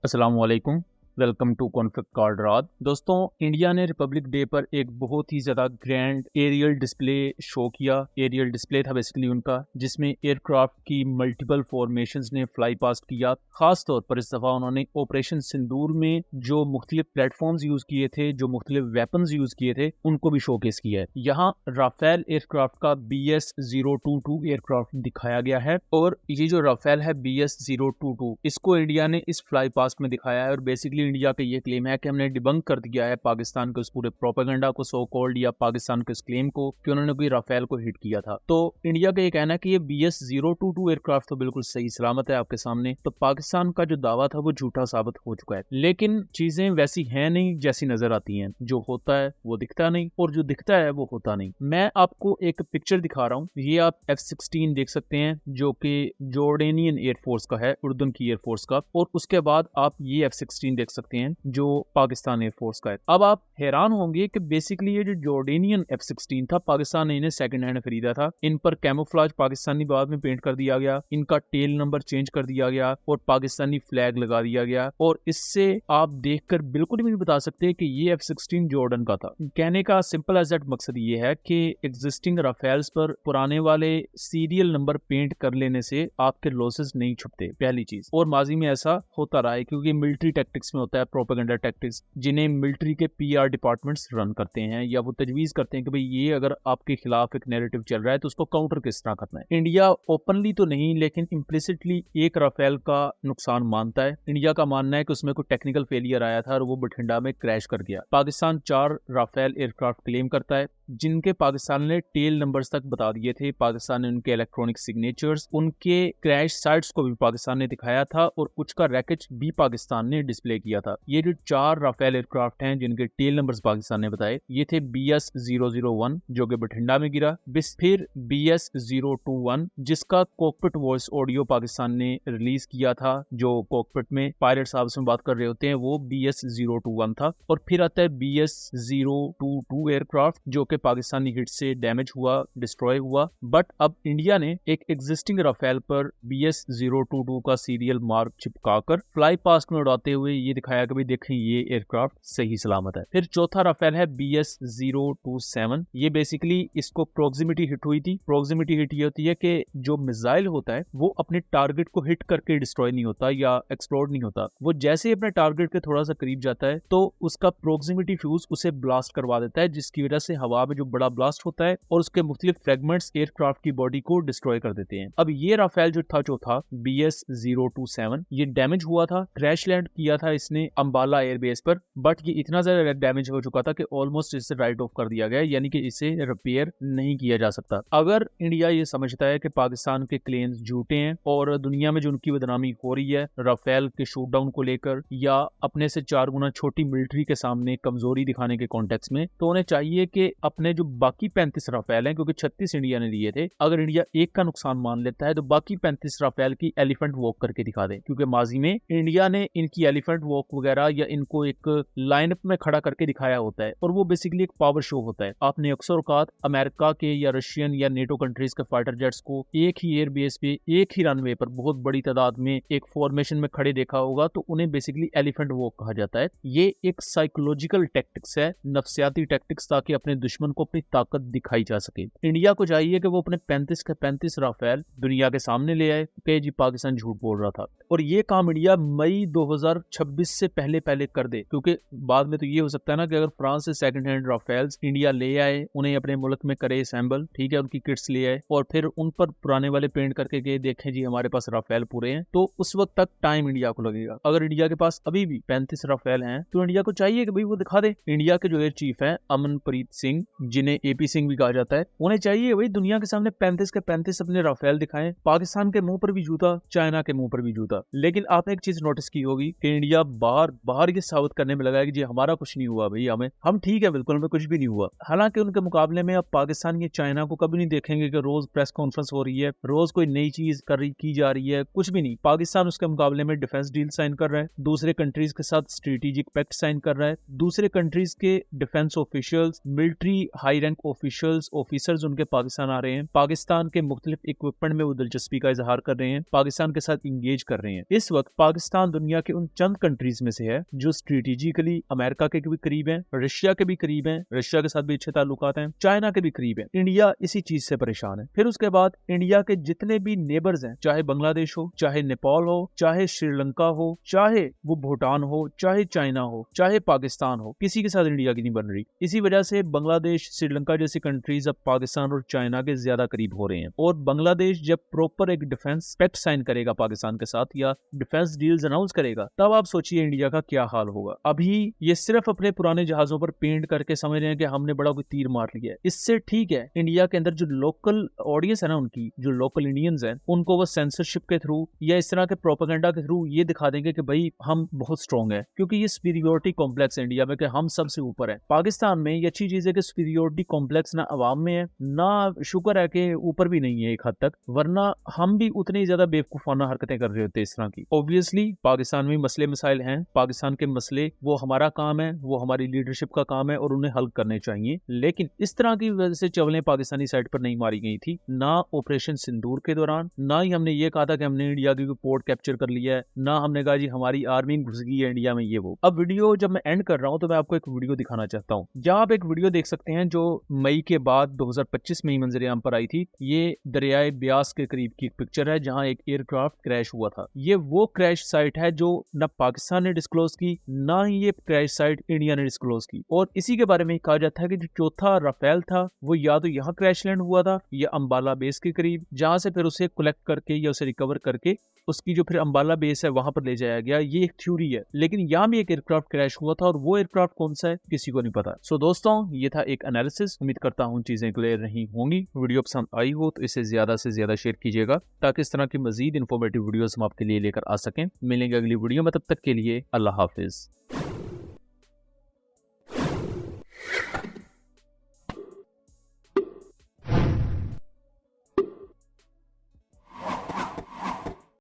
अस्सलाम वालेकुम। Welcome to conflict card रात। दोस्तों, इंडिया ने रिपब्लिक डे पर एक बहुत ही ज़्यादा ग्रैंड एरियल डिस्प्ले शो किया। एरियल डिस्प्ले था बेसिकली उनका, जिसमें एयरक्राफ्ट की मल्टीपल फॉर्मेशंस ने फ्लाई पास्ट किया। खास तौर पर इस दफ़ा उन्होंने ऑपरेशन सिंदूर में जो मुख्तलिफ प्लेटफॉर्म्स यूज़ किए थे, जो मुख्तलिफ वेपन्स यूज़ किए थे, उनको भी शोकेस किया है। यहाँ राफेल एयरक्राफ्ट का BS-022 एयरक्राफ्ट दिखाया गया है, और ये जो राफेल है BS-022, इसको इंडिया ने इस फ्लाई पास्ट में दिखाया है। और बेसिकली इंडिया का ये क्लेम है कि हमने डिबंक कर दिया है पाकिस्तान के उस पूरे प्रोपेगेंडा को, सो कॉल्ड, या पाकिस्तान के उस क्लेम को कि उन्होंने कोई राफेल को हिट किया था। तो इंडिया का ये कहना है कि ये BS-022 एयरक्राफ्ट तो बिल्कुल सही सलामत है आपके सामने, तो पाकिस्तान का जो दावा था वो झूठा साबित हो चुका है। लेकिन चीजें वैसी हैं नहीं जैसी नजर आती हैं। जो होता है वो दिखता नहीं, और जो दिखता है वो होता नहीं। मैं आपको एक पिक्चर दिखा रहा हूँ। ये आप F-16 देख सकते हैं, जो कि जॉर्डेनियन एयरफोर्स का है, उर्दन की एयरफोर्स का। और उसके बाद आप ये F-16 देख सकते हैं जो पाकिस्तान एयरफोर्स का है। अब आप हैरान होंगे कि बेसिकली ये जो जॉर्डेनियन F-16 था, पाकिस्तान ने इन्हें सेकंड हैंड खरीदा था। इन पर कैमोफ्लाज पाकिस्तानी बाद में पेंट कर दिया गया, इनका टेल नंबर चेंज कर दिया गया और पाकिस्तानी फ्लैग लगा दिया गया। और इससे आप देखकर बिल्कुल भी नहीं बता सकते कि ये F-16 जॉर्डन का था। कहने का सिंपल एज दैट मकसद ये है कि एग्जिस्टिंग राफेल्स पर पुराने वाले सीरियल नंबर पेंट कर लेने से आपके लॉसेस नहीं छुपते, पहली चीज। और माजी में ऐसा होता रहा है, क्योंकि मिलिट्री टैक्टिक्स में होता है प्रोपेगेंडा टैक्टिक्स, जिन्हें मिलिट्री के PR डिपार्टमेंट्स रन करते हैं, या वो तजवीज करते हैं कि भाई ये अगर आपके खिलाफ एक नैरेटिव चल रहा है तो उसको काउंटर किस तरह करना है। इंडिया ओपनली तो नहीं, लेकिन इम्प्लिसिटली एक राफेल का नुकसान मानता है। इंडिया का मानना है कि उसमें कोई टेक्निकल फेलियर आया था और वो बठिंडा में क्रैश कर गया। पाकिस्तान 4 राफेल एयरक्राफ्ट क्लेम करता है, जिनके पाकिस्तान ने टेल नंबर्स तक बता दिए थे। पाकिस्तान ने उनके इलेक्ट्रॉनिक सिग्नेचर्स, उनके क्रैश साइट्स को भी पाकिस्तान ने दिखाया था, और कुछ का रैकेज भी पाकिस्तान ने डिस्प्ले किया था। ये जो 4 राफेल एयरक्राफ्ट हैं जिनके टेल नंबर्स पाकिस्तान ने बताए, ये थे BS-001 जो कि बठिंडा में गिरा, फिर BS-021 जिसका कॉकपिट वॉइस ऑडियो पाकिस्तान ने रिलीज किया था, जो कॉकपिट में पायलट साहब से बात कर रहे होते हैं, वो BS-021 था। और फिर आता है BS-022 एयरक्राफ्ट जो कि पाकिस्तानी हिट से डैमेज हुआ, डिस्ट्रॉय हुआ। बट अब इंडिया ने एक एग्जिस्टिंग राफेल पर BS-022 का सीरियल मार्क चिपकाकर फ्लाई पास्ट में उड़ाते हुए ये दिखाया कि भाई देखें ये एयरक्राफ्ट सही सलामत है। फिर चौथा राफेल है BS-027। ये बेसिकली इसको प्रोक्सिमिटी हिट हुई थी। प्रोक्सिमिटी हिट ये होती है कि जो मिसाइल होता है वो अपने टारगेट को हिट करके डिस्ट्रॉय नहीं होता या एक्सप्लोड नहीं होता। वो जैसे ही अपने टारगेट के थोड़ा सा करीब जाता है तो उसका प्रोक्सिमिटी फ्यूज उसे ब्लास्ट करवा देता है, जिसकी वजह से हवा में जो बड़ा ब्लास्ट होता है और उसके मुख्तलिफ फ्रेगमेंट्स एयरक्राफ्ट की बॉडी को डिस्ट्रॉय कर देते हैं। अब ये राफेल जो था BS-027, ये डैमेज हुआ था, क्रैश लैंड किया था इसने अंबाला एयरबेस पर। बट ये इतना ज्यादा डैमेज हो चुका था कि ऑलमोस्ट इसे राइट ऑफ कर दिया गया, यानी कि इसे रिपेयर नहीं किया जा सकता। अगर इंडिया ये समझता है कि पाकिस्तान के क्लेम्स झूठे हैं और दुनिया में जो उनकी बदनामी हो रही है राफेल के शूट डाउन को लेकर, या अपने से 4 गुना छोटी मिलिट्री के सामने कमजोरी दिखाने के कॉन्टेक्स्ट में, तो उन्हें चाहिए कि अपने जो बाकी 35 राफेल हैं, क्योंकि 36 इंडिया ने लिए थे, अगर इंडिया एक का नुकसान मान लेता है तो बाकी 35 राफेल की एलिफेंट वॉक करके दिखा दें। क्योंकि माजी में इंडिया ने इनकी एलिफेंट वॉक वगैरह या इनको एक लाइनअप में खड़ा करके दिखाया होता है, और वो बेसिकली एक पावर शो होता है। आपने अक्सर औकात अमेरिका के या रशियन या नेटो कंट्रीज के फाइटर जेट्स को एक ही एयरबेस पे, एक ही रनवे पर बहुत बड़ी तादाद में एक फॉर्मेशन में खड़े देखा होगा, तो उन्हें बेसिकली एलिफेंट वॉक कहा जाता है। ये एक साइकोलॉजिकल टैक्टिक्स है, नफ्सियाती टैक्टिक्स, ताकि अपने दुश्मन को अपनी ताकत दिखाई जा सके। इंडिया को चाहिए कि वो अपने 35 के 35 राफेल दुनिया के सामने ले आए कि जी पाकिस्तान झूठ बोल रहा था। और ये काम इंडिया मई 2026 से पहले कर दे, क्योंकि बाद में तो ये हो सकता है ना कि अगर फ्रांस से सेकंड हैंड राफेल्स इंडिया ले आए, उन्हें अपने मुल्क में करे असेंबल, ठीक है, उनकी किट्स ले आए और फिर उन पर पुराने वाले पेंट करके के देखें जी हमारे पास राफेल पूरे हैं, तो उस वक्त तक टाइम इंडिया को लगेगा। अगर इंडिया के पास अभी भी 35 राफेल हैं तो इंडिया को चाहिए कि भाई वो दिखा दे। इंडिया के जो एयर चीफ है अमनप्रीत सिंह, जिन्हें AP सिंह भी कहा जाता है, उन्हें चाहिए भाई दुनिया के सामने 35 के 35 अपने राफेल दिखाएं। पाकिस्तान के मुंह पर भी जूता, चाइना के मुंह पर भी जूता। लेकिन आपने एक चीज नोटिस की होगी कि इंडिया बार ये साबित करने में लगा है कि जी हमारा कुछ नहीं हुआ, भाई हम ठीक है, बिल्कुल हमें कुछ भी नहीं हुआ। हालांकि उनके मुकाबले में अब पाकिस्तान या चाइना को कभी नहीं देखेंगे कि रोज प्रेस कॉन्फ्रेंस हो रही है, रोज कोई नई चीज की जा रही है, कुछ भी नहीं। पाकिस्तान उसके मुकाबले में डिफेंस डील साइन कर रहा है, दूसरे कंट्रीज के साथ स्ट्रेटेजिक पैक्ट साइन कर रहा है, दूसरे कंट्रीज के defence officials, military high rank officers उनके पाकिस्तान आ रहे हैं, पाकिस्तान के मुख्तलिफ इक्विपमेंट में वो दिलचस्पी का इजहार कर रहे हैं, पाकिस्तान के साथ इंगेज कर रहे हैं। इस वक्त पाकिस्तान दुनिया के उन चंद कंट्रीज में से है जो स्ट्रेटेजिकली अमेरिका के भी करीब है, रशिया के भी करीब है, रशिया के साथ भी अच्छे ताल्लुकात हैं, चाइना के भी करीब है। इंडिया इसी चीज से परेशान है। फिर उसके बाद इंडिया के जितने भी नेबर्स हैं, चाहे बांग्लादेश हो, चाहे नेपाल हो, चाहे श्रीलंका हो, चाहे वो भूटान हो, चाहे चाइना हो, चाहे पाकिस्तान हो, किसी के साथ इंडिया की नहीं बन रही। इसी वजह से बांग्लादेश, श्रीलंका जैसी कंट्रीज अब पाकिस्तान और चाइना के ज्यादा करीब हो रहे हैं। और बांग्लादेश जब प्रॉपर एक डिफेंस पैक्ट साइन करेगा पाकिस्तान के साथ या डिफेंस डील्स अनाउंस करेगा, तब आप सोचिए इंडिया का क्या हाल होगा। अभी ये सिर्फ अपने पुराने जहाजों पर पेंट करके समझ रहे हैं कि हमने बड़ा कोई तीर मार लिया है। इससे ठीक है, इंडिया के अंदर जो लोकल ऑडियंस है ना, उनकी जो लोकल इंडियंस हैं, उनको वो सेंसरशिप के थ्रू या इस तरह के प्रोपेगेंडा के थ्रू ये दिखा देंगे कि भाई हम बहुत स्ट्रॉन्ग है, क्योंकि ये सुपीरियोरिटी कॉम्प्लेक्स है इंडिया में कि हम सबसे ऊपर है। पाकिस्तान में ये अच्छी चीज है कि सुपीरियोरिटी कॉम्प्लेक्स ना अवाम में है, ना शुक्र है कि ऊपर भी नहीं है एक हद तक, वरना हम भी उतनी ज्यादा बेवकूफाना हरकतें कर रहे होते इस तरह की। ऑब्वियसली पाकिस्तान में मसले मसाइल हैं, पाकिस्तान के मसले वो हमारा काम है, वो हमारी लीडरशिप का काम है और उन्हें हल करने चाहिए। लेकिन इस तरह की वजह से चवलें पाकिस्तानी साइड पर नहीं मारी गई थी, ना ऑपरेशन सिंदूर के दौरान, ना ही हमने ये कहा था कि हमने इंडिया की पोर्ट कैप्चर कर लिया है, ना हमने कहा जी हमारी आर्मी घुस गई है इंडिया में ये वो। अब वीडियो जब मैं एंड कर रहा हूं तो मैं आपको एक वीडियो दिखाना चाहता हूं, जहां आप एक वीडियो देख सकते हैं जो मई के बाद 2025 में ही मंजर-ए-आम पर आई थी। ये दरियाए ब्यास के करीब की पिक्चर है जहां एक एयरक्राफ्ट क्रैश हुआ था। ये वो क्रैश साइट है जो ना पाकिस्तान ने डिस्क्लोज की, ना ही ये क्रैश साइट इंडिया ने डिस्क्लोज की। और इसी के बारे में कहा जाता है कि जो चौथा राफेल था वो या तो यहाँ क्रैश लैंड हुआ था या अंबाला बेस के करीब, जहां से फिर उसे कलेक्ट करके या उसे रिकवर करके उसकी जो फिर अंबाला बेस है वहां पर ले जाया गया। ये एक थ्योरी है, लेकिन यहाँ भी एक एयरक्राफ्ट क्रैश हुआ था और वो एयरक्राफ्ट कौन सा है किसी को नहीं पता। सो दोस्तों, ये था एक एनालिसिस। उम्मीद करता हूँ चीजें क्लियर रही होंगी। वीडियो पसंद आई हो तो इसे ज्यादा से ज्यादा शेयर कीजिएगा ताकि इस तरह की मजीद इन्फॉर्मेटिव वीडियोस हम आपके लिए लेकर आ सकें। मिलेंगे अगली वीडियो में, तब तक के लिए अल्लाह हाफिज।